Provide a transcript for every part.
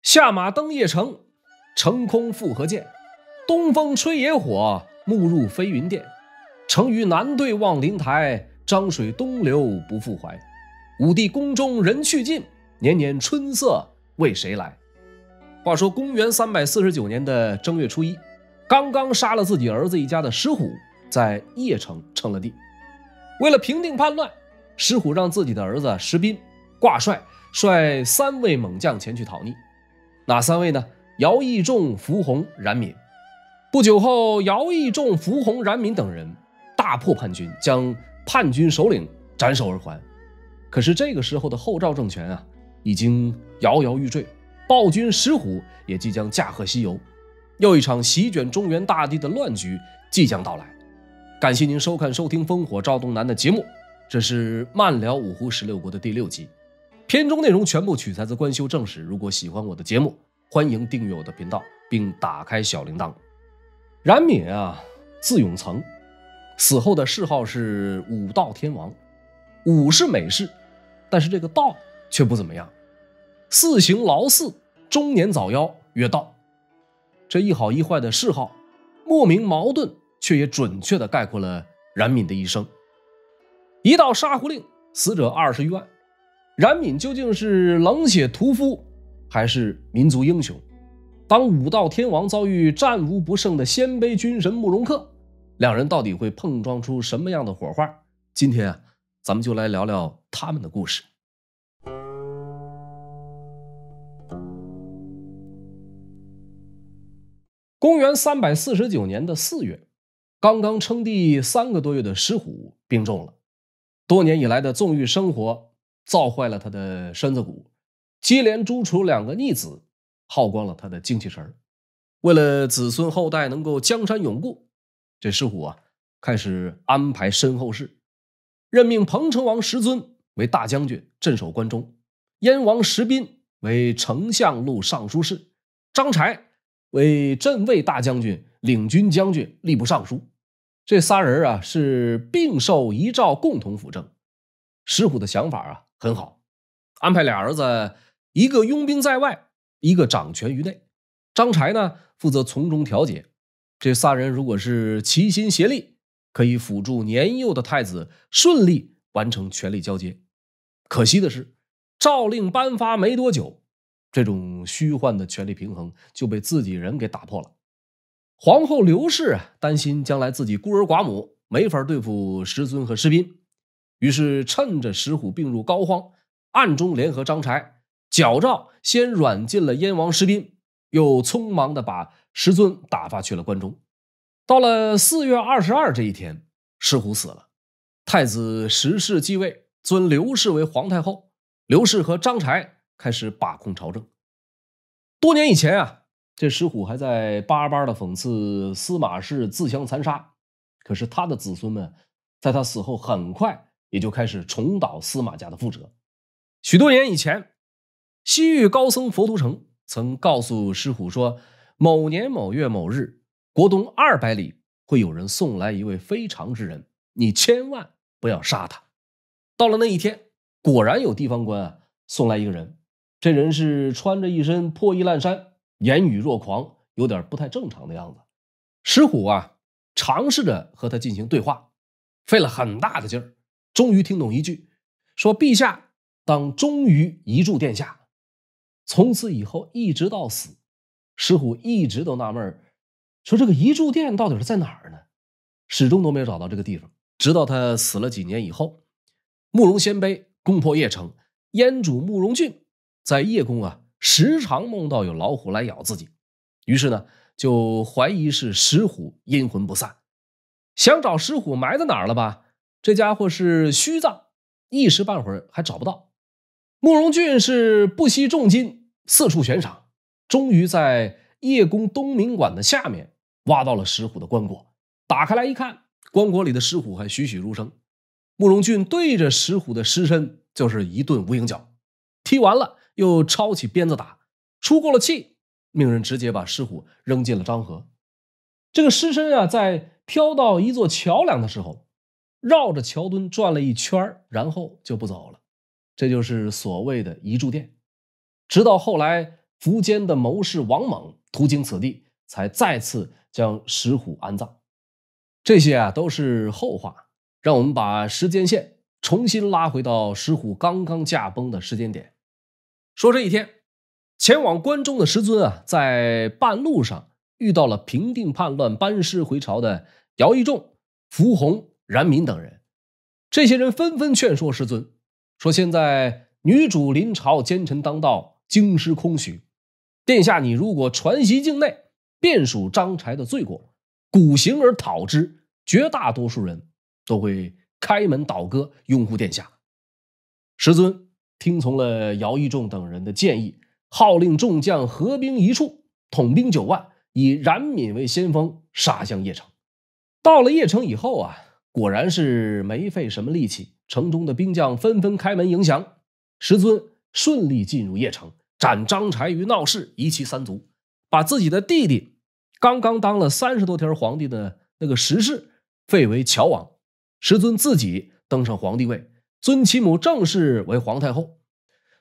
下马登邺城，乘空复何见？东风吹野火，暮入飞云殿。乘于南对望灵台，漳水东流不复怀。武帝宫中人去尽，年年春色为谁来？话说公元349年的正月初一，刚刚杀了自己儿子一家的石虎在邺城称了帝。为了平定叛乱，石虎让自己的儿子石斌挂帅，率3位猛将前去讨逆。哪3位呢？姚义仲、符洪、冉闵。不久后，姚义仲、符洪、冉闵等人大破叛军，将叛军首领斩首而还。可是这个时候的后赵政权已经摇摇欲坠，暴君石虎也即将驾鹤西游，又一场席卷中原大地的乱局即将到来。感谢您收看收听烽火赵东南的节目，这是漫聊五胡16国的第6集。片中内容全部取材自官修正史。如果喜欢我的节目，欢迎订阅我的频道并打开小铃铛。冉闵字永曾，死后的谥号是武道天王。武是美事，但是这个道却不怎么样。4行劳四，中年早夭，曰道。这一好一坏的谥号，莫名矛盾，却也准确地概括了冉闵的一生。一道杀胡令，死者20余万。冉闵究竟是冷血屠夫，还是民族英雄？当武道天王遭遇战无不胜的鲜卑军神慕容恪，两人到底会碰撞出什么样的火花？今天咱们就来聊聊他们的故事。公元349年的4月，刚刚称帝3个多月的石虎病重了。多年以来的纵欲生活造坏了他的身子骨，接连诛除2个逆子，耗光了他的精气神。为了子孙后代能够江山永固，这石虎开始安排身后事，任命彭城王石遵为大将军，镇守关中；燕王石斌为丞相录尚书事；张柴为镇卫大将军、领军将军、吏部尚书。这仨人是并受遗诏，共同辅政。石虎的想法很好，安排俩儿子，一个拥兵在外，一个掌权于内。张柴呢，负责从中调解。这仨人如果是齐心协力，可以辅助年幼的太子顺利完成权力交接。可惜的是，诏令颁发没多久，这种虚幻的权力平衡就被自己人给打破了。皇后刘氏担心将来自己孤儿寡母，没法对付石遵和石斌，于是趁着石虎病入膏肓，暗中联合张柴，矫诏先软禁了燕王石斌，又匆忙地把石遵打发去了关中。到了4月22这一天，石虎死了，太子石氏继位，尊刘氏为皇太后。刘氏和张柴开始把控朝政。多年以前这石虎还在巴巴地讽刺司马氏自相残杀，可是他的子孙们在他死后很快也就开始重蹈司马家的覆辙。许多年以前，西域高僧佛图澄曾告诉石虎说，某年某月某日，国东200里会有人送来一位非常之人，你千万不要杀他。到了那一天，果然有地方官送来一个人，这人是穿着一身破衣烂衫，言语若狂，有点不太正常的样子。石虎尝试着和他进行对话，费了很大的劲儿，终于听懂一句，说陛下当忠于遗柱殿下。从此以后一直到死，石虎一直都纳闷，说这个遗柱殿到底是在哪儿呢？始终都没有找到这个地方。直到他死了几年以后，慕容鲜卑攻破邺城，燕主慕容俊在邺宫时常梦到有老虎来咬自己，于是呢就怀疑是石虎阴魂不散，想找石虎埋在哪儿了吧，这家伙是虚葬，一时半会儿还找不到。慕容俊是不惜重金四处悬赏，终于在邺宫东明馆的下面挖到了石虎的棺椁。打开来一看，棺椁里的石虎还栩栩如生。慕容俊对着石虎的尸身就是一顿无影脚，踢完了又抄起鞭子打，出过了气，命人直接把石虎扔进了漳河。这个尸身在飘到一座桥梁的时候，绕着桥墩转了一圈，然后就不走了。这就是所谓的遗柱殿。直到后来苻坚的谋士王猛途经此地，才再次将石虎安葬。这些啊都是后话，让我们把时间线重新拉回到石虎刚刚驾崩的时间点。说这一天，前往关中的石尊啊，在半路上遇到了平定叛乱、班师回朝的姚义仲、符洪、冉闵等人。这些人纷纷劝说石尊，说现在女主临朝，奸臣当道，京师空虚，殿下你如果传习境内，便属张柴的罪过，鼓行而讨之，绝大多数人都会开门倒戈，拥护殿下。石尊听从了姚义仲等人的建议，号令众将合兵一处，统兵9万，以冉闵为先锋，杀向邺城。到了邺城以后啊，果然是没费什么力气，城中的兵将纷纷开门迎降，石尊顺利进入邺城，斩张柴于闹市，夷其三族，把自己的弟弟刚刚当了30多天皇帝的那个石氏废为乔王，石尊自己登上皇帝位，尊其母郑氏为皇太后。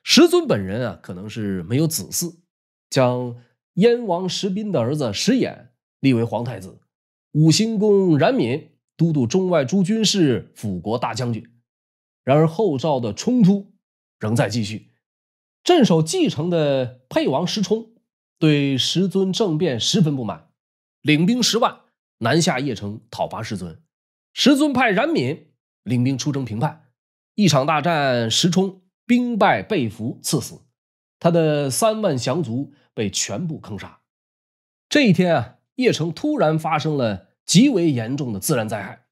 石尊本人啊，可能是没有子嗣，将燕王石斌的儿子石俨立为皇太子，武兴公冉闵都督中外诸军事，辅国大将军。然而后赵的冲突仍在继续，镇守蓟城的沛王石冲对石尊政变十分不满，领兵10万南下邺城讨伐石尊。石尊派冉闵领兵出征平叛，一场大战，石冲兵败被俘，赐死，他的3万降卒被全部坑杀。这一天啊，邺城突然发生了极为严重的自然灾害，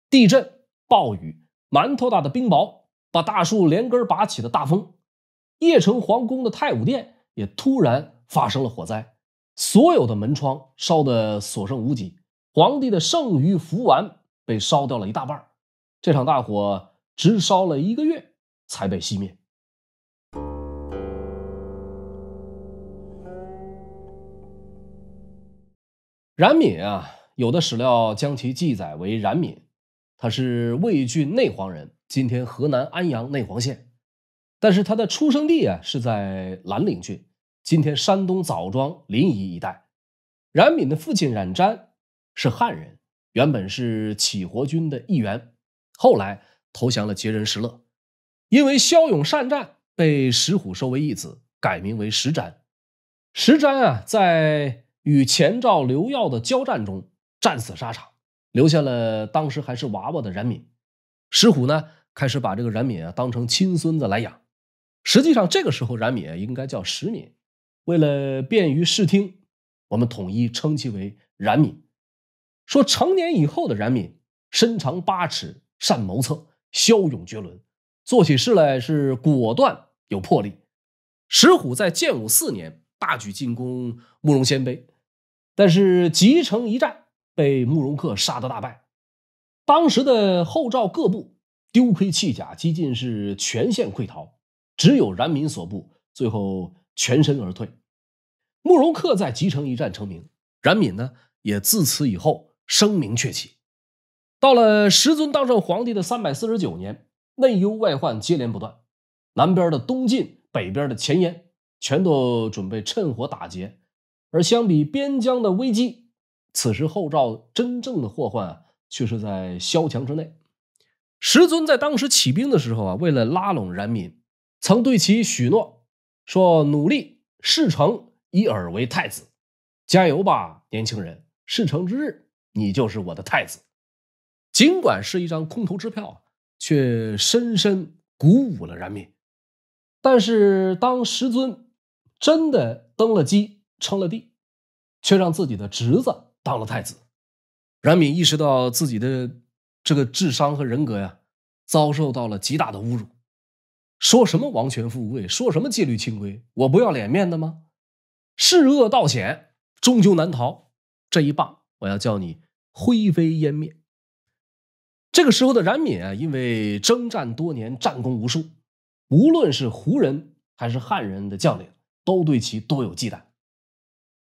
地震、暴雨、馒头大的冰雹，把大树连根拔起的大风。邺城皇宫的太武殿也突然发生了火灾，所有的门窗烧得所剩无几，皇帝的剩余符丸被烧掉了一大半。这场大火直烧了1个月才被熄灭。冉闵啊，有的史料将其记载为冉闵，他是魏郡内黄人，今天河南安阳内黄县。但是他的出生地啊是在兰陵郡，今天山东枣庄临沂一带。冉闵的父亲冉瞻是汉人，原本是起活军的一员，后来投降了杰人石勒，因为骁勇善战，被石虎收为义子，改名为石瞻。石瞻啊，在与前赵刘耀的交战中战死沙场，留下了当时还是娃娃的冉闵。石虎呢，开始把这个冉闵啊当成亲孙子来养。实际上这个时候冉闵应该叫石闵，为了便于视听，我们统一称其为冉闵。说成年以后的冉闵身长8尺，善谋策，骁勇绝伦，做起事来是果断有魄力。石虎在建武4年大举进攻慕容鲜卑，但是集城一战被慕容恪杀得大败。当时的后赵各部丢盔弃甲，几近是全线溃逃，只有冉闵所部最后全身而退。慕容恪在集城一战成名，冉闵呢也自此以后声名鹊起。到了石尊当上皇帝的349年，内忧外患接连不断，南边的东晋，北边的前燕，全都准备趁火打劫。而相比边疆的危机，此时后赵真正的祸患啊，却是在萧墙之内。石尊在当时起兵的时候啊，为了拉拢冉闵，曾对其许诺说：努力事成，以尔为太子，加油吧，年轻人，事成之日，你就是我的太子。尽管是一张空头支票，却深深鼓舞了冉闵。但是当石尊真的登了基，称了帝，却让自己的侄子当了太子。冉闵意识到自己的这个智商和人格呀，遭受到了极大的侮辱。说什么王权富贵，说什么戒律清规，我不要脸面的吗？是恶道险，终究难逃，这一棒我要叫你灰飞烟灭。这个时候的冉闵啊，因为征战多年，战功无数，无论是胡人还是汉人的将领，都对其多有忌惮。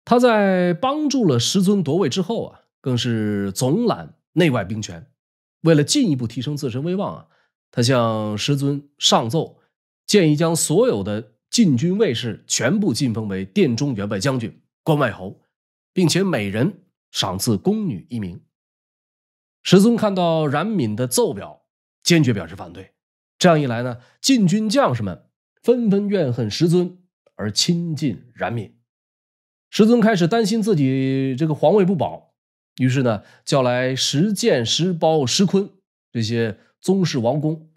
他在帮助了石尊夺位之后啊，更是总揽内外兵权。为了进一步提升自身威望啊，他向石尊上奏，建议将所有的禁军卫士全部晋封为殿中员外将军、关外侯，并且每人赏赐宫女1名。石尊看到冉闵的奏表，坚决表示反对。这样一来呢，禁军将士们纷纷怨恨石尊，而亲近冉闵。石尊开始担心自己这个皇位不保，于是呢，叫来石建、石苞、石坤这些宗室王公，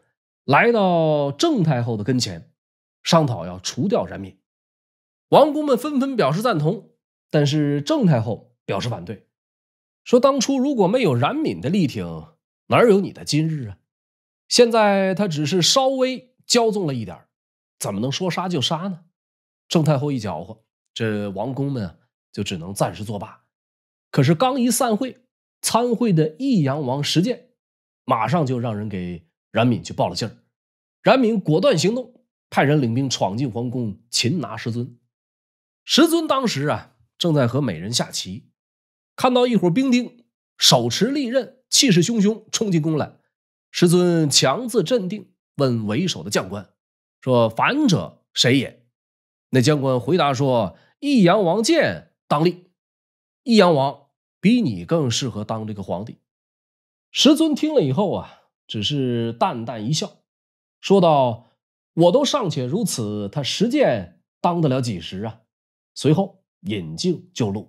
来到郑太后的跟前，商讨要除掉冉闵。王公们纷纷表示赞同，但是郑太后表示反对，说当初如果没有冉闵的力挺，哪有你的今日啊？现在他只是稍微骄纵了一点，怎么能说杀就杀呢？郑太后一搅和，这王公们就只能暂时作罢。可是刚一散会，参会的益阳王石建马上就让人给冉闵去报了信儿。冉闵果断行动，派人领兵闯进皇宫，擒拿石尊。石尊当时正在和美人下棋，看到一伙兵丁手持利刃，气势汹汹冲进宫来。石尊强自镇定，问为首的将官说：“反者谁也？”那将官回答说：“益阳王建当立。益阳王比你更适合当这个皇帝。”石尊听了以后只是淡淡一笑，说道：“我都尚且如此，他石建当得了几时啊？”随后引颈就戮。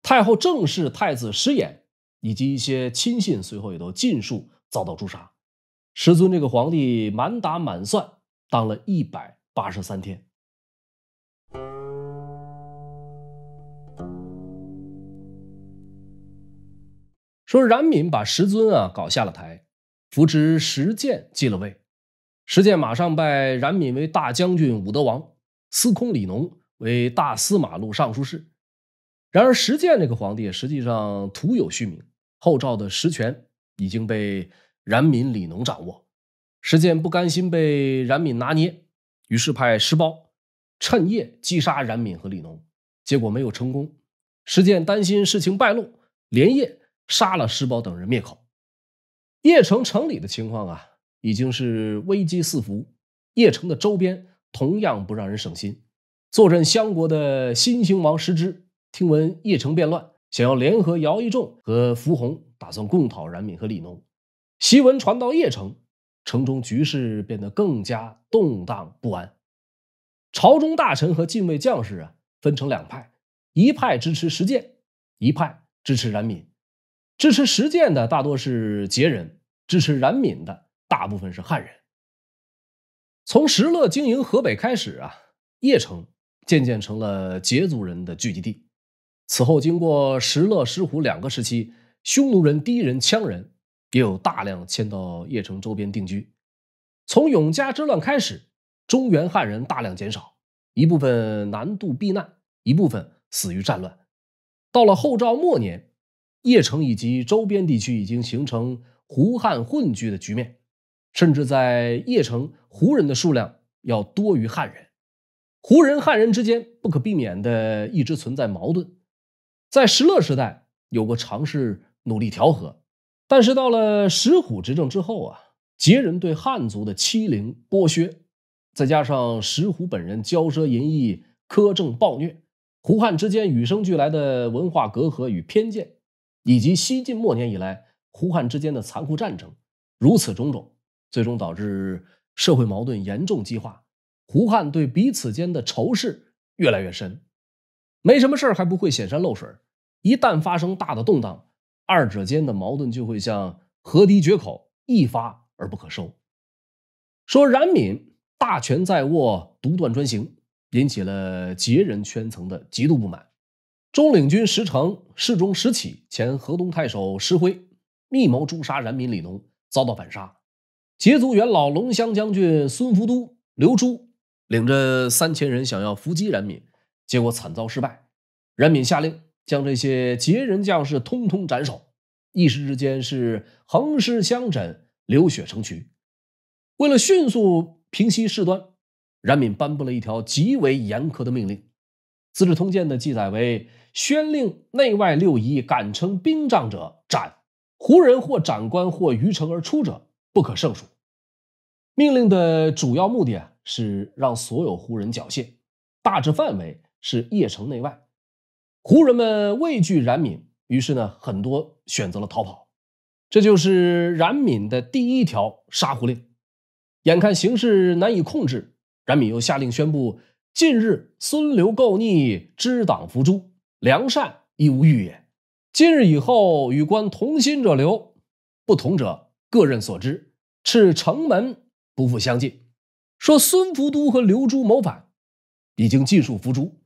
太后正室太子石衍以及一些亲信随后也都尽数遭到诛杀。石尊这个皇帝满打满算当了183天。说冉闵把石尊搞下了台，扶植石建继了位。石建马上拜冉闵为大将军、武德王，司空李农为大司马路尚书事。然而石建这个皇帝实际上徒有虚名，后赵的实权已经被冉闵、李农掌握。石建不甘心被冉闵拿捏，于是派石苞趁夜击杀冉闵和李农，结果没有成功。石建担心事情败露，连夜杀了石苞等人灭口。邺城城里的情况已经是危机四伏，邺城的周边同样不让人省心。坐镇襄国的新兴王石之听闻邺城变乱，想要联合姚懿仲和符洪，打算共讨冉闵和李农。檄文传到邺城，城中局势变得更加动荡不安。朝中大臣和禁卫将士分成两派，一派支持石建，一派支持冉闵。支持石建的大多是羯人，支持冉闵的大部分是汉人。从石勒经营河北开始邺城渐渐成了羯族人的聚集地。此后经过石勒、石虎两个时期，匈奴人、氐人、羌人也有大量迁到邺城周边定居。从永嘉之乱开始，中原汉人大量减少，一部分南渡避难，一部分死于战乱。到了后赵末年，邺城以及周边地区已经形成胡汉混居的局面，甚至在邺城胡人的数量要多于汉人。胡人、汉人之间不可避免的一直存在矛盾。在石勒时代有过尝试努力调和，但是到了石虎执政之后羯人对汉族的欺凌剥削，再加上石虎本人骄奢淫逸、苛政暴虐，胡汉之间与生俱来的文化隔阂与偏见，以及西晋末年以来胡汉之间的残酷战争，如此种种，最终导致社会矛盾严重激化，胡汉对彼此间的仇视越来越深。没什么事还不会显山露水，一旦发生大的动荡，二者间的矛盾就会像河堤决口，一发而不可收。说冉闵大权在握，独断专行，引起了羯人圈层的极度不满。中领军石成、侍中石启、前河东太守石辉密谋诛杀冉闵、李农，遭到反杀。羯族元老龙骧将军孙福都、刘珠领着3000人想要伏击冉闵，结果惨遭失败。冉闵下令将这些羯人将士通通斩首，一时之间是横尸相枕，流血成渠。为了迅速平息事端，冉闵颁布了一条极为严苛的命令，《资治通鉴》的记载为：宣令内外6夷敢称兵仗者斩，胡人或斩官或于城而出者不可胜数。命令的主要目的是让所有胡人缴械，大致范围是邺城内外。胡人们畏惧冉闵，于是呢，很多选择了逃跑。这就是冉闵的第一条杀胡令。眼看形势难以控制，冉闵又下令宣布：近日孙刘构逆，支党伏诛，良善亦无欲也。今日以后，与官同心者留，不同者各任所知，斥城门不复相近。说孙伏都和刘朱谋反，已经尽数伏诛。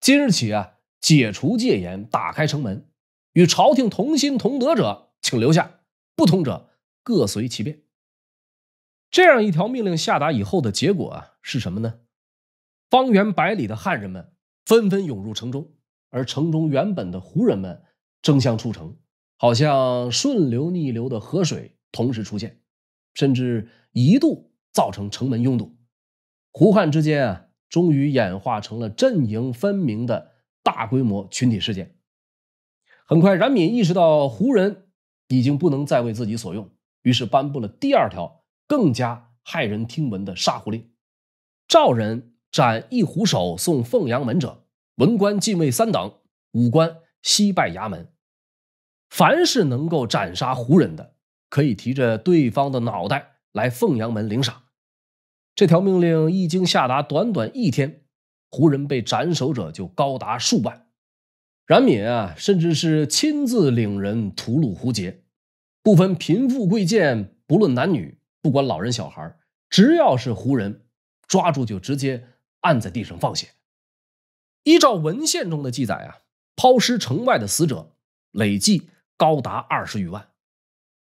今日起解除戒严，打开城门，与朝廷同心同德者，请留下；不同者各随其便。这样一条命令下达以后的结果是什么呢？方圆百里的汉人们纷纷涌入城中，而城中原本的胡人们争相出城，好像顺流逆流的河水同时出现，甚至一度造成城门拥堵。胡汉之间终于演化成了阵营分明的大规模群体事件。很快，冉闵意识到胡人已经不能再为自己所用，于是颁布了第二条更加骇人听闻的杀胡令：赵人斩一胡手送凤阳门者，文官禁卫3等，武官悉拜衙门。凡是能够斩杀胡人的，可以提着对方的脑袋来凤阳门领赏。这条命令一经下达，短短1天，胡人被斩首者就高达数万。冉闵甚至是亲自领人屠戮胡劫，不分贫富贵贱，不论男女，不管老人小孩，只要是胡人，抓住就直接按在地上放血。依照文献中的记载抛尸城外的死者累计高达20余万。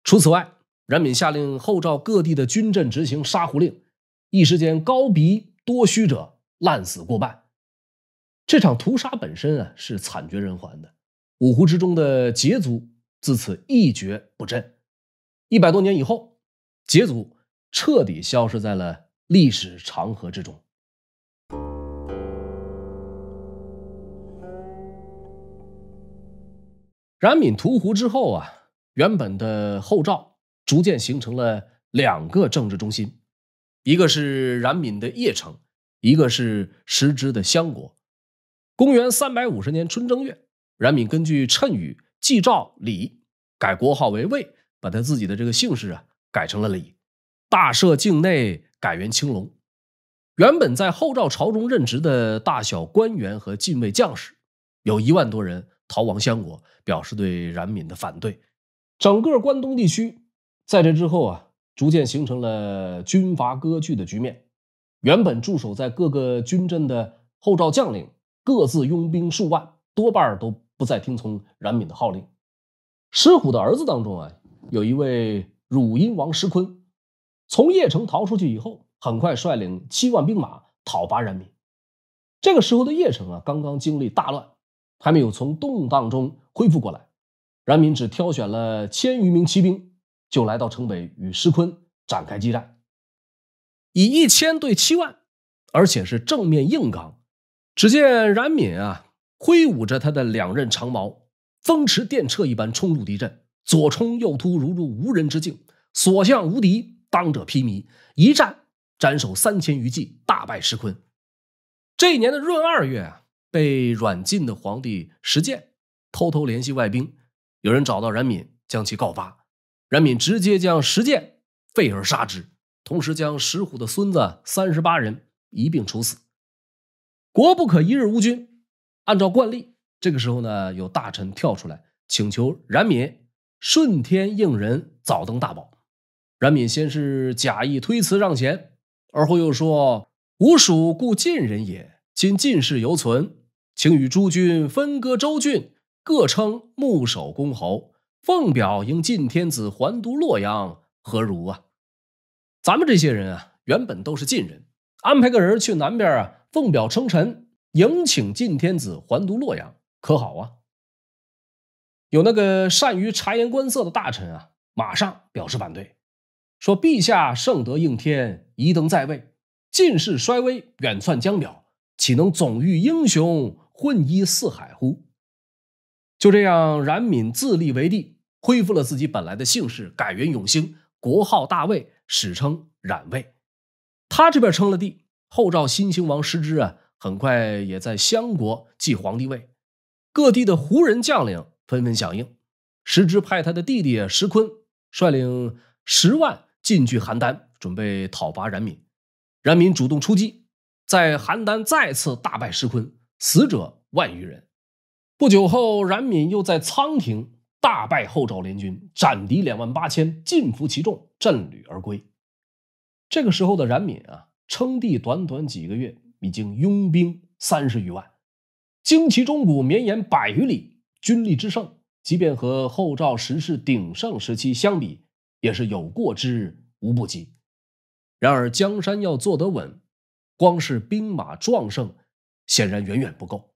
除此外，冉闵下令后赵各地的军镇执行杀胡令，一时间高鼻多须者烂死过半。这场屠杀本身是惨绝人寰的，五胡之中的羯族自此一蹶不振。100多年以后，羯族彻底消失在了历史长河之中。冉闵屠胡之后原本的后赵逐渐形成了2个政治中心，一个是冉闵的邺城，一个是时值的襄国。公元350年春正月，冉闵根据谶语继赵李，改国号为魏，把他自己的这个姓氏改成了李。大赦境内，改元青龙。原本在后赵朝中任职的大小官员和禁卫将士有1万多人逃亡襄国，表示对冉闵的反对。整个关东地区在这之后逐渐形成了军阀割据的局面。原本驻守在各个军镇的后赵将领各自拥兵数万，多半都不再听从冉闵的号令。石虎的儿子当中有一位汝阴王石坤，从邺城逃出去以后，很快率领7万兵马讨伐冉闵。这个时候的邺城刚刚经历大乱，还没有从动荡中恢复过来。冉闵只挑选了1000余名骑兵，就来到城北与石坤展开激战。以1000对7万，而且是正面硬刚。只见冉闵挥舞着他的2刃长矛，风驰电掣一般冲入敌阵，左冲右突，如入无人之境，所向无敌，当者披靡，一战斩首3000余骑，大败石坤。这一年的闰2月被软禁的皇帝石建偷偷联系外兵，有人找到冉闵，将其告发。冉闵直接将石建废而杀之，同时将石虎的孙子38人一并处死。国不可一日无君，按照惯例，这个时候呢，有大臣跳出来请求冉闵顺天应人，早登大宝。冉闵先是假意推辞让贤，而后又说：吾属故晋人也，今晋室犹存，请与诸君分割州郡，各称牧守公侯，奉表迎晋天子还都洛阳，何如咱们这些人原本都是晋人，安排个人去南边奉表称臣，迎请晋天子还都洛阳，可好有那个善于察言观色的大臣马上表示反对，说陛下圣德应天，宜登在位，晋室衰微，远窜江表，岂能总欲英雄，混依四海乎？就这样，冉闵自立为帝，恢复了自己本来的姓氏，改元永兴，国号大魏，史称冉魏。他这边称了帝，后赵新兴王石之很快也在襄国继皇帝位，各地的胡人将领纷纷响应。石之派他的弟弟石坤率领10万进据邯郸，准备讨伐冉闵。冉闵主动出击，在邯郸再次大败石坤，死者万余人。不久后，冉闵又在仓亭大败后赵联军，斩敌2万8千，尽服其众，振旅而归。这个时候的冉闵称帝短短几个月，已经拥兵30余万，旌旗钟鼓绵延100余里，军力之盛，即便和后赵时势鼎盛时期相比，也是有过之无不及。然而江山要坐得稳，光是兵马壮盛显然远远不够。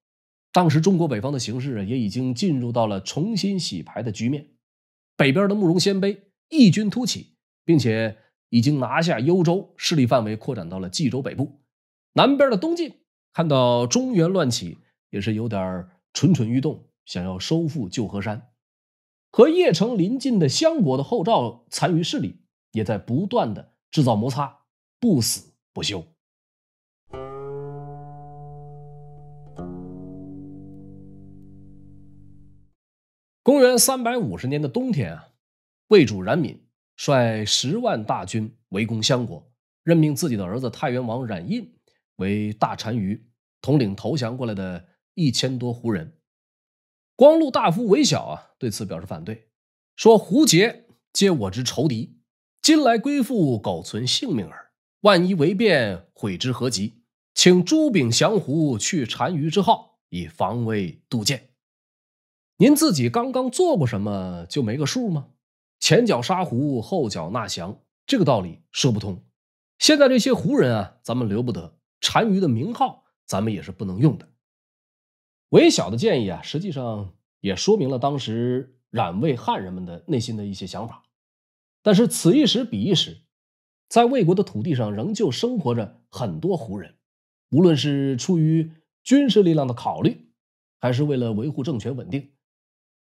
当时中国北方的形势也已经进入到了重新洗牌的局面。北边的慕容鲜卑异军突起，并且已经拿下幽州，势力范围扩展到了冀州北部。南边的东晋看到中原乱起，也是有点蠢蠢欲动，想要收复旧河山。和邺城邻近的襄国的后赵残余势力也在不断的制造摩擦，不死不休。公元350年的冬天魏主冉闵率10万大军围攻襄国，任命自己的儿子太原王冉胤为大单于，统领投降过来的1000多胡人。光禄大夫韦小对此表示反对，说胡羯皆我之仇敌，今来归附，苟存性命耳，万一为变，悔之何及？请诸秉降胡，去单于之号，以防微杜渐。您自己刚刚做过什么就没个数吗？前脚杀胡，后脚纳降，这个道理说不通。现在这些胡人咱们留不得，单于的名号咱们也是不能用的。韦小的建议实际上也说明了当时冉魏汉人们的内心的一些想法。但是此一时彼一时，在魏国的土地上仍旧生活着很多胡人，无论是出于军事力量的考虑，还是为了维护政权稳定，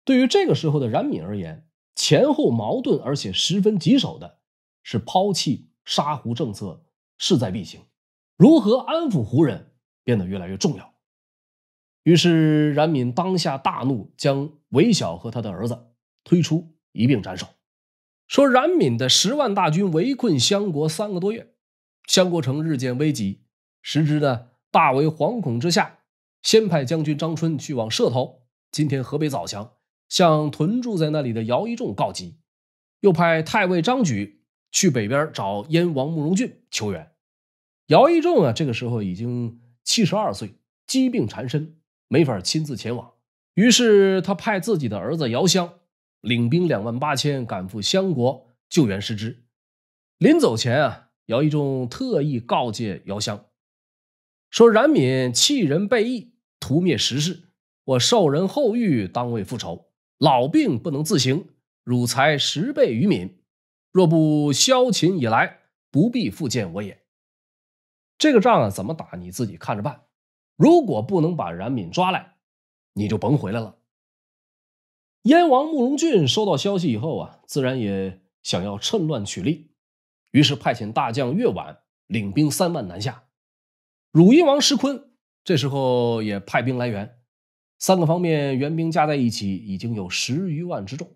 对于这个时候的冉闵而言，前后矛盾而且十分棘手的是抛弃杀胡政策势在必行，如何安抚胡人变得越来越重要。于是冉闵当下大怒，将韦小和他的儿子推出一并斩首。说冉闵的10万大军围困襄国3个多月，襄国城日渐危急，时之大为惶恐之下，先派将军张春去往社头（今天河北枣强）向屯驻在那里的姚一仲告急，又派太尉张举去北边找燕王慕容俊求援。姚一仲这个时候已经72岁，疾病缠身，没法亲自前往，于是他派自己的儿子姚襄领兵2万8千赶赴襄国救援失之。临走前姚一仲特意告诫姚襄说：冉闵弃人背义，屠灭时事，我受人厚遇，当为复仇，老病不能自行，汝才10倍于闵，若不消秦以来，不必复见我也。这个仗怎么打你自己看着办，如果不能把冉闵抓来，你就甭回来了。燕王慕容俊收到消息以后自然也想要趁乱取利，于是派遣大将岳婉领兵3万南下。汝阴王石坤这时候也派兵来援，3个方面援兵加在一起已经有10余万之众。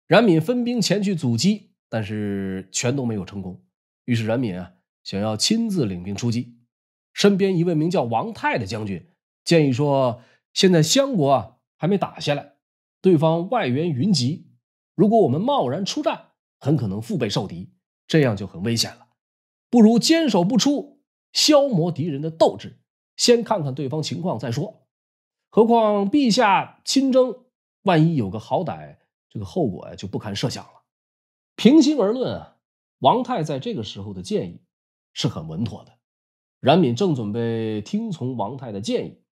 冉闵分兵前去阻击，但是全都没有成功。于是冉闵想要亲自领兵出击，身边一位名叫王泰的将军建议说，现在襄国还没打下来，对方外援云集，如果我们贸然出战，很可能腹背受敌，这样就很危险了，不如坚守不出，消磨敌人的斗志，先看看对方情况再说。何况陛下亲征，万一有个好歹，这个后果就不堪设想了。平心而论王泰在这个时候的建议是很稳妥的。冉闵正准备听从王泰的建议，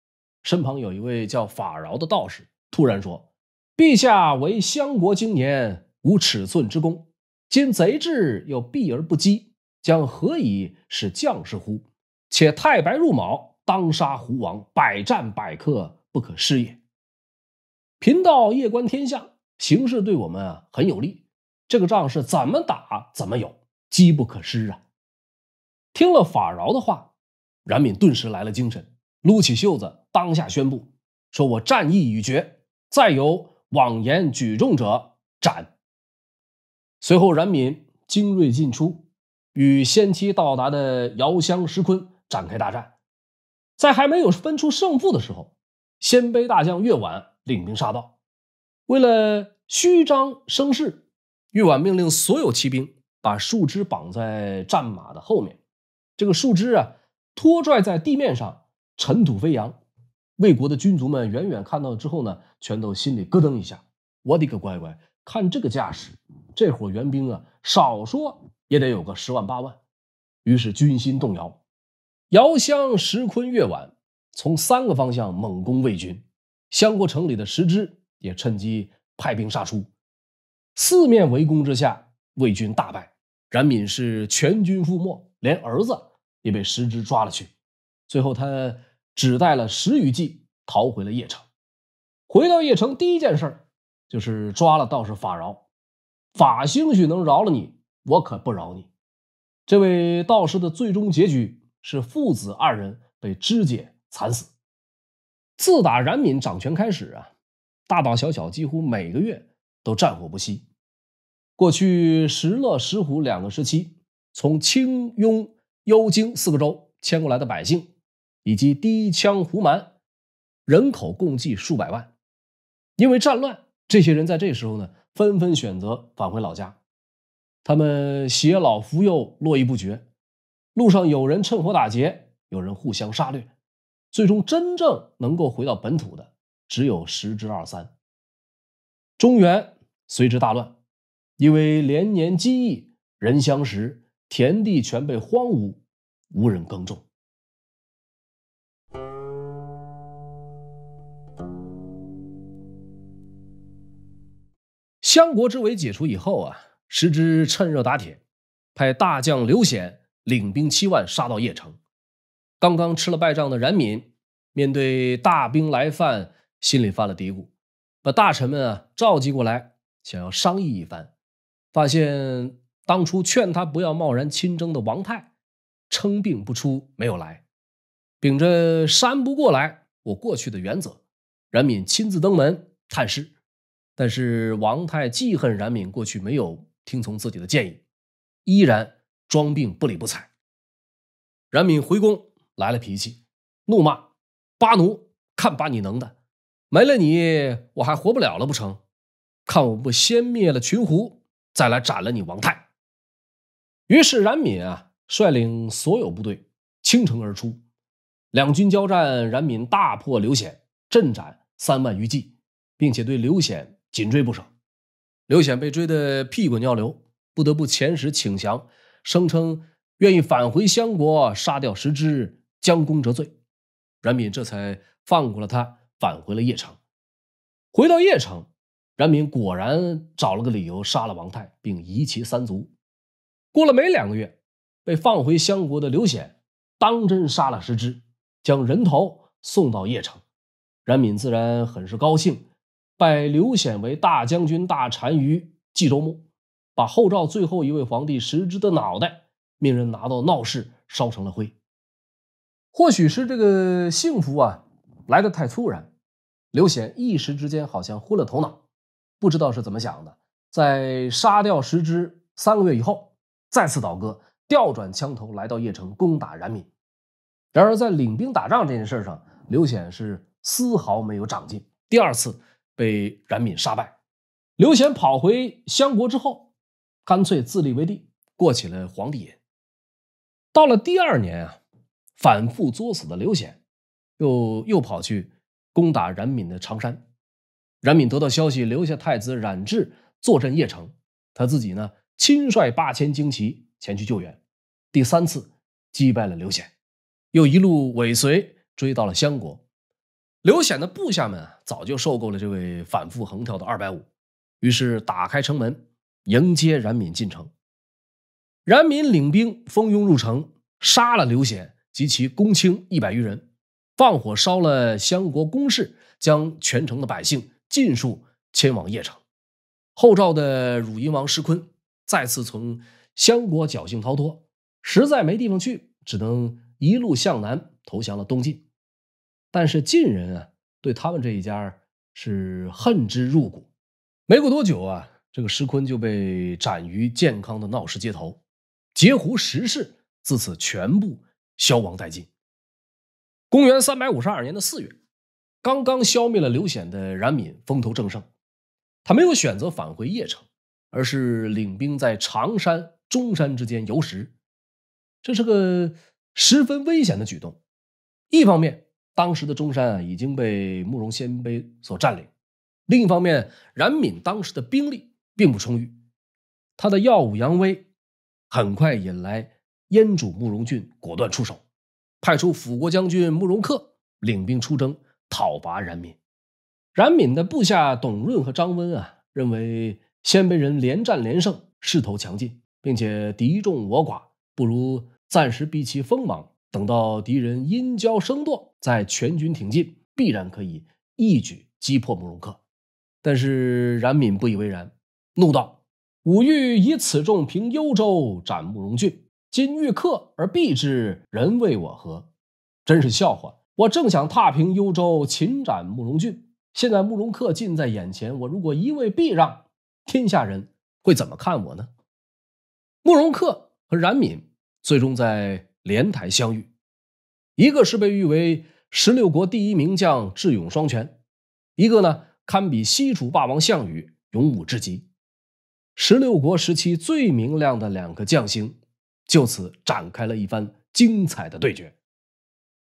身旁有一位叫法饶的道士突然说：陛下为襄国经年，无尺寸之功，今贼至又避而不击，将何以使将士乎？且太白入卯，当杀胡王，百战百克，不可失也。贫道夜观天象，形势对我们很有利，这个仗是怎么打怎么有，机不可失啊。听了法饶的话，冉闵顿时来了精神，撸起袖子，当下宣布说：“我战意已决，再有妄言举众者斩。”随后，冉闵精锐尽出，与先期到达的姚襄、石坤展开大战。在还没有分出胜负的时候，鲜卑大将岳婉领兵杀到。为了虚张声势，岳婉命令所有骑兵把树枝绑在战马的后面。这个树枝拖拽在地面上，尘土飞扬。魏国的军卒们远远看到之后呢，全都心里咯噔一下。我的个乖乖，看这个架势，这伙援兵少说也得有个10万8万。于是军心动摇，姚襄、石坤、岳婉从3个方向猛攻魏军。襄国城里的石支也趁机派兵杀出，四面围攻之下，魏军大败。冉闵是全军覆没，连儿子也被石支抓了去。最后他只带了10余骑逃回了邺城。回到邺城，第一件事就是抓了道士法饶。法兴许能饶了你，我可不饶你。这位道士的最终结局是父子2人被肢解惨死。自打冉闵掌权开始大大小小几乎每个月都战火不息。过去石勒、石虎2个时期，从青、雍、幽、荆4个州迁过来的百姓，以及氐羌、胡蛮，人口共计数百万。因为战乱，这些人在这时候纷纷选择返回老家。他们携老扶幼，络绎不绝。路上有人趁火打劫，有人互相杀掠。最终真正能够回到本土的只有10之23。中原随之大乱，因为连年饥疫，人相食，田地全被荒芜，无人耕种。襄国之围解除以后石支趁热打铁，派大将刘显领兵7万杀到邺城。刚刚吃了败仗的冉闵面对大兵来犯，心里犯了嘀咕，把大臣们召集过来，想要商议一番。发现当初劝他不要贸然亲征的王泰称病不出，没有来。秉着山不过来我过去的原则，冉闵亲自登门探视。但是王泰记恨冉闵过去没有听从自己的建议，依然装病不理不睬。冉闵回宫来了脾气，怒骂：“巴奴，看把你能的！没了你，我还活不了了不成？看我不先灭了群狐，再来斩了你王泰！”于是冉闵率领所有部队倾城而出。两军交战，冉闵大破刘显，阵斩3万余骑，并且对刘显紧追不舍。刘显被追得屁滚尿流，不得不遣使请降，声称愿意返回襄国，杀掉石支，将功折罪。冉闵这才放过了他，返回了邺城。回到邺城，冉闵果然找了个理由杀了王泰，并夷其3族。过了没2个月，被放回襄国的刘显当真杀了石支，将人头送到邺城。冉闵自然很是高兴，拜刘显为大将军、大单于、冀州牧，把后赵最后一位皇帝石支的脑袋命人拿到闹市烧成了灰。或许是这个幸福来得太突然，刘显一时之间好像昏了头脑，不知道是怎么想的，在杀掉石支3个月以后，再次倒戈，调转枪头来到邺城攻打冉闵。然而在领兵打仗这件事上，刘显是丝毫没有长进，第2次被冉闵杀败。刘显跑回襄国之后，干脆自立为帝，过起了皇帝瘾。到了第2年反复作死的刘显又跑去攻打冉闵的长山。冉闵得到消息，留下太子冉智坐镇邺城，他自己亲率8000精骑前去救援。第3次击败了刘显，又一路尾随追到了襄国。刘显的部下们早就受够了这位反复横跳的250，于是打开城门迎接冉闵进城。冉闵领兵蜂拥入城，杀了刘显及其公卿100余人，放火烧了襄国宫室，将全城的百姓尽数迁往邺城。后赵的汝阴王石坤再次从襄国侥幸逃脱，实在没地方去，只能一路向南投降了东晋。但是晋人啊，对他们这一家是恨之入骨。没过多久啊，这个石坤就被斩于健康的闹市街头，截胡十世自此全部消亡殆尽。公元352年的4月，刚刚消灭了刘显的冉闵风头正盛，他没有选择返回邺城，而是领兵在常山、中山之间游食。这是个十分危险的举动。一方面，当时的中山啊已经被慕容鲜卑所占领；另一方面，冉闵当时的兵力并不充裕，他的耀武扬威很快引来燕主慕容俊果断出手，派出辅国将军慕容恪领兵出征，讨伐冉闵。冉闵的部下董润和张温啊，认为鲜卑人连战连胜，势头强劲，并且敌众我寡，不如暂时避其锋芒，等到敌人因骄生惰，再全军挺进，必然可以一举击破慕容恪。但是冉闵不以为然，怒道：吾欲以此众平幽州，斩慕容俊，今欲克而避之，人为我何？真是笑话！我正想踏平幽州，擒斩慕容俊，现在慕容恪近在眼前，我如果一味避让，天下人会怎么看我呢？慕容恪和冉闵最终在莲台相遇，一个是被誉为16国第一名将智勇双全，一个呢堪比西楚霸王项羽，勇武至极。16国时期最明亮的两个将星就此展开了一番精彩的对决。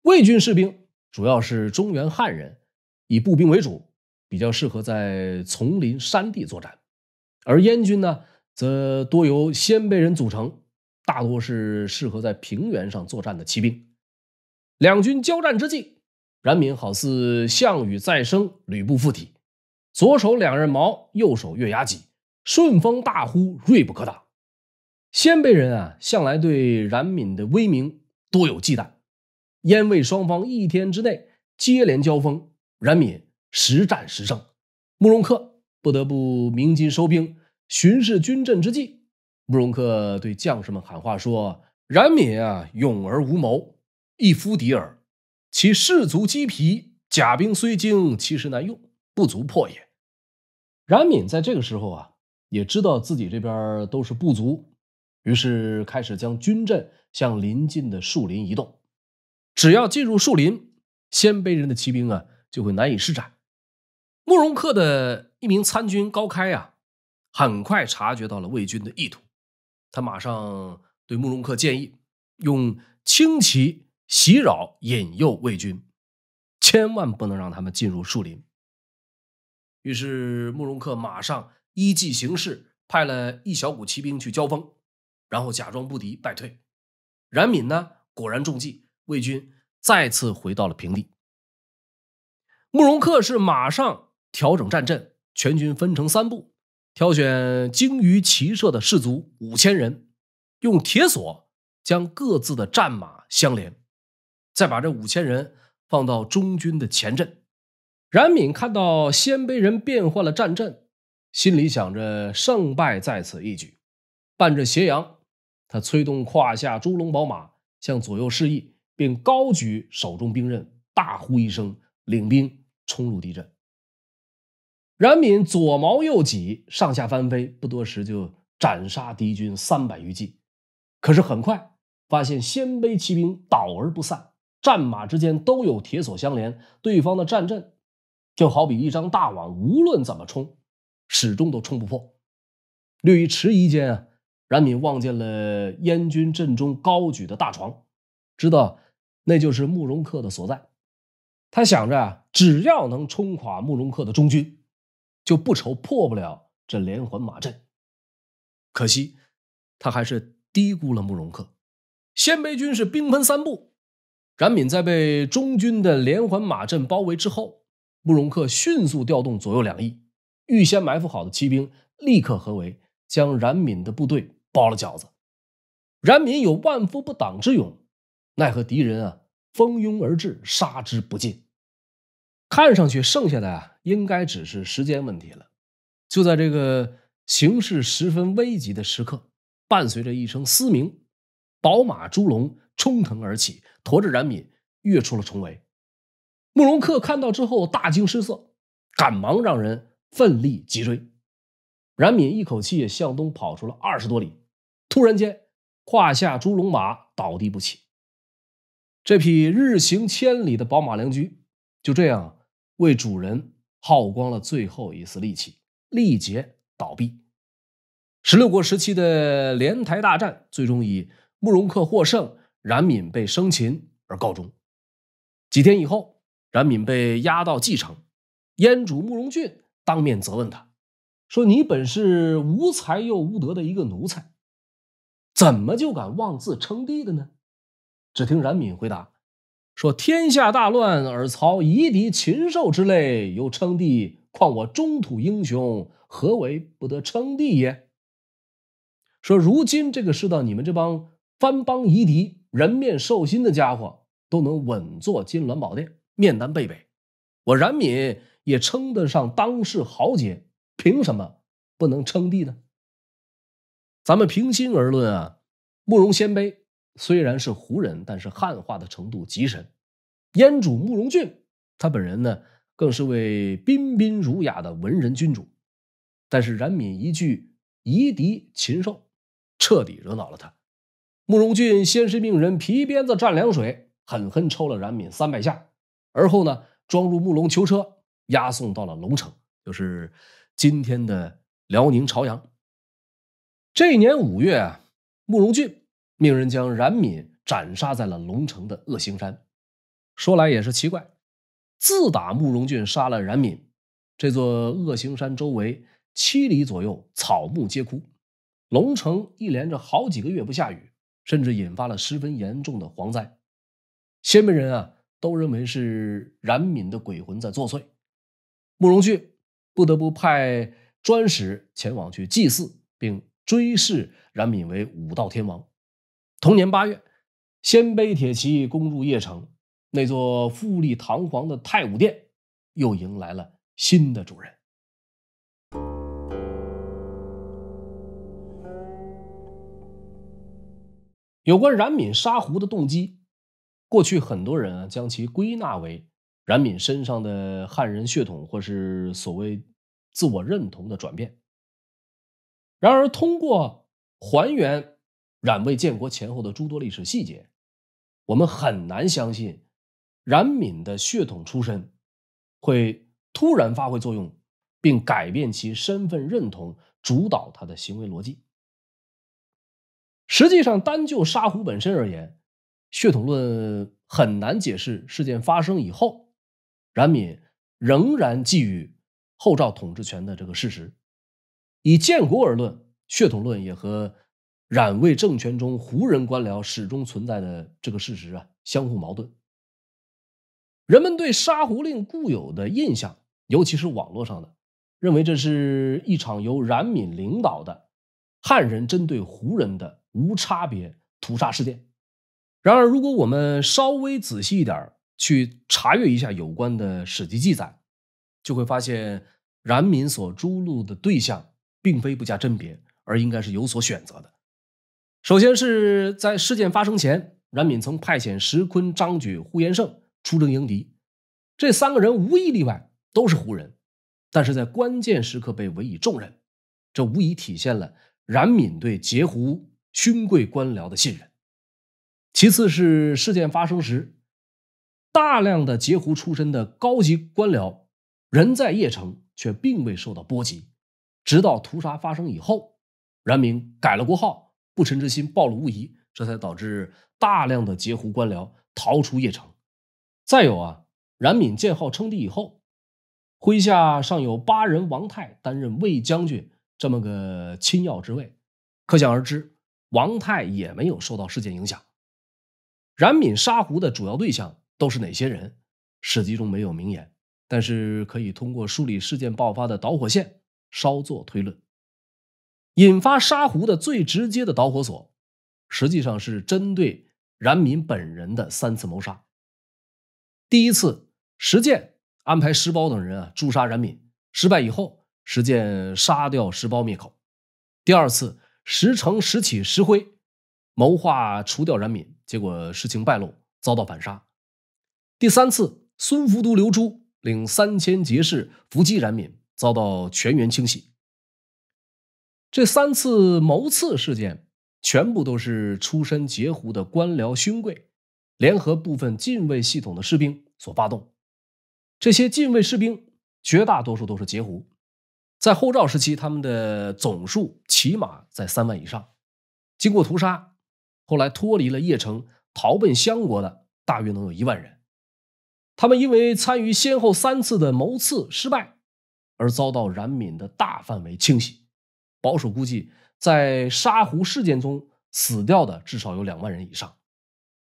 魏军士兵主要是中原汉人，以步兵为主，比较适合在丛林山地作战；而燕军呢，则多由鲜卑人组成，大多是适合在平原上作战的骑兵。两军交战之际，冉闵好似项羽再生，吕布附体，左手两刃矛，右手月牙戟，顺风大呼，锐不可挡。鲜卑人啊，向来对冉闵的威名多有忌惮。燕魏双方一天之内接连交锋，冉闵实战实胜。慕容恪不得不鸣金收兵，巡视军阵之际，慕容恪对将士们喊话说：冉闵啊，勇而无谋，一夫敌耳。其士卒积疲，甲兵虽精，其实难用，不足破也。冉闵在这个时候啊，也知道自己这边都是不足，于是开始将军阵向邻近的树林移动。只要进入树林，鲜卑人的骑兵啊就会难以施展。慕容恪的一名参军高开啊，很快察觉到了魏军的意图，他马上对慕容恪建议，用轻骑袭扰引诱魏军，千万不能让他们进入树林。于是慕容恪马上依计行事，派了一小股骑兵去交锋，然后假装不敌败退。冉闵呢，果然中计，魏军再次回到了平地。慕容恪是马上调整战阵，全军分成3部，挑选精于骑射的士卒5000人，用铁索将各自的战马相连，再把这5000人放到中军的前阵。冉闵看到鲜卑人变换了战阵，心里想着胜败在此一举，伴着斜阳，他催动胯下猪笼宝马，向左右示意，并高举手中兵刃，大呼一声，领兵冲入敌阵。冉闵左矛右戟，上下翻飞，不多时就斩杀敌军300余骑。可是很快发现鲜卑骑兵倒而不散，战马之间都有铁索相连，对方的战阵就好比一张大网，无论怎么冲，始终都冲不破。略一迟疑间啊，冉闵望见了燕军阵中高举的大床，知道那就是慕容恪的所在。他想着只要能冲垮慕容恪的中军，就不愁破不了这连环马阵。可惜他还是低估了慕容恪。鲜卑军是兵分3部，冉闵在被中军的连环马阵包围之后，慕容恪迅速调动左右两翼，预先埋伏好的骑兵立刻合围，将冉闵的部队包了饺子。冉闵有万夫不挡之勇，奈何敌人啊蜂拥而至，杀之不尽。看上去剩下的啊，应该只是时间问题了。就在这个形势十分危急的时刻，伴随着一声嘶鸣，宝马猪笼冲腾而起，驮着冉闵跃出了重围。慕容恪看到之后大惊失色，赶忙让人奋力急追。冉闵一口气也向东跑出了20多里，突然间胯下猪笼马倒地不起。这匹日行千里的宝马良驹就这样为主人耗光了最后一丝力气，力竭倒闭。16国时期的莲台大战最终以慕容恪获胜，冉闵被生擒而告终。几天以后，冉闵被押到蓟城，燕主慕容俊当面责问他，说你本是无才又无德的一个奴才，怎么就敢妄自称帝的呢？只听冉闵回答说，天下大乱，尔曹夷狄禽兽之类，犹称帝，况我中土英雄，何为不得称帝也？说如今这个世道，你们这帮番邦夷狄人面兽心的家伙都能稳坐金銮宝殿，面南背北，我冉闵也称得上当世豪杰，凭什么不能称帝呢？咱们平心而论啊，慕容鲜卑虽然是胡人，但是汉化的程度极深。燕主慕容俊他本人呢，更是位彬彬儒雅的文人君主，但是冉闵一句夷狄禽兽，彻底惹恼了他。慕容俊先是命人皮鞭子蘸凉水，狠狠抽了冉闵300下，而后呢，装入木龙囚车，押送到了龙城，就是今天的辽宁朝阳。这一年5月啊，慕容俊命人将冉闵斩杀在了龙城的恶行山。说来也是奇怪，自打慕容俊杀了冉闵，这座恶行山周围7里左右草木皆枯，龙城一连着好几个月不下雨，甚至引发了十分严重的蝗灾。鲜卑人啊，都认为是冉闵的鬼魂在作祟。慕容俊不得不派专使前往去祭祀，并追谥冉闵为武道天王。同年8月，鲜卑铁骑攻入邺城，那座富丽堂皇的太武殿又迎来了新的主人。有关冉闵杀胡的动机，过去很多人将其归纳为冉闵身上的汉人血统，或是所谓自我认同的转变。然而通过还原冉魏建国前后的诸多历史细节，我们很难相信冉闵的血统出身会突然发挥作用，并改变其身份认同，主导他的行为逻辑。实际上，单就杀胡本身而言，血统论很难解释事件发生以后，冉闵仍然觊觎后赵统治权的这个事实。以建国而论，血统论也和冉魏政权中胡人官僚始终存在的这个事实相互矛盾。人们对杀胡令固有的印象，尤其是网络上的，认为这是一场由冉闵领导的汉人针对胡人的无差别屠杀事件。然而，如果我们稍微仔细一点去查阅一下有关的史籍记载，就会发现冉闵所诛戮的对象并非不加甄别，而应该是有所选择的。首先是在事件发生前，冉闵曾派遣石坤、张举、呼延胜出征迎敌，这3个人无一例外都是胡人，但是在关键时刻被委以重任，这无疑体现了冉闵对截胡勋贵官僚的信任。其次是事件发生时，大量的截胡出身的高级官僚人在邺城，却并未受到波及，直到屠杀发生以后，冉闵改了国号，不臣之心暴露无遗，这才导致大量的截胡官僚逃出邺城。再有冉闵建号称帝以后，麾下尚有8人王泰担任卫将军这么个亲要之位，可想而知，王泰也没有受到事件影响。冉闵杀胡的主要对象都是哪些人，史籍中没有明言，但是可以通过梳理事件爆发的导火线稍作推论。引发杀胡的最直接的导火索，实际上是针对冉闵本人的3次谋杀。第一次，石建安排石苞等人诛杀冉闵，失败以后，石建杀掉石苞灭口。第二次，石成、石启、石辉谋划除掉冉闵，结果事情败露，遭到反杀。第3次，孙福都刘朱领3000节士伏击冉闵，遭到全员清洗。这3次谋刺事件全部都是出身截胡的官僚勋贵联合部分禁卫系统的士兵所发动。这些禁卫士兵绝大多数都是截胡，在后赵时期他们的总数起码在3万以上。经过屠杀，后来脱离了邺城逃奔襄国的大约能有1万人。他们因为参与先后3次的谋刺失败，而遭到冉闵的大范围清洗。保守估计，在杀胡事件中死掉的至少有2万人以上。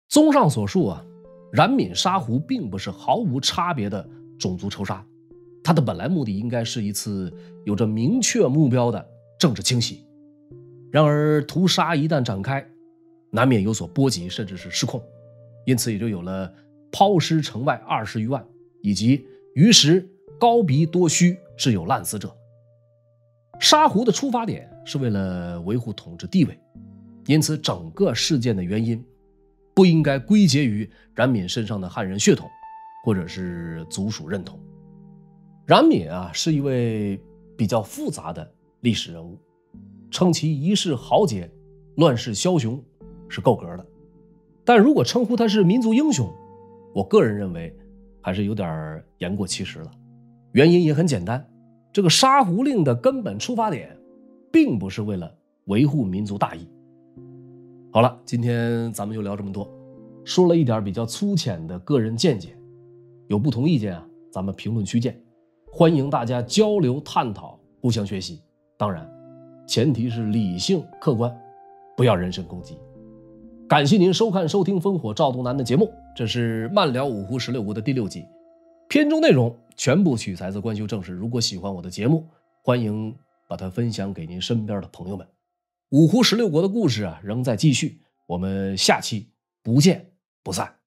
综上所述冉闵杀胡并不是毫无差别的种族仇杀，他的本来目的应该是一次有着明确目标的政治清洗。然而屠杀一旦展开，难免有所波及，甚至是失控，因此也就有了抛尸城外20余万，以及于时高鼻多须，是有烂死者。杀胡的出发点是为了维护统治地位，因此整个事件的原因不应该归结于冉闵身上的汉人血统或者是族属认同。冉闵是一位比较复杂的历史人物，称其一世豪杰、乱世枭雄是够格的，但如果称呼他是民族英雄，我个人认为还是有点言过其实了。原因也很简单，这个杀胡令的根本出发点并不是为了维护民族大义。好了，今天咱们就聊这么多，说了一点比较粗浅的个人见解，有不同意见咱们评论区见，欢迎大家交流探讨，互相学习。当然前提是理性客观，不要人身攻击。感谢您收看收听烽火赵东南的节目，这是慢聊五胡16国的第6集，片中内容全部取材自官修正史。如果喜欢我的节目，欢迎把它分享给您身边的朋友们。五胡16国的故事仍在继续，我们下期不见不散。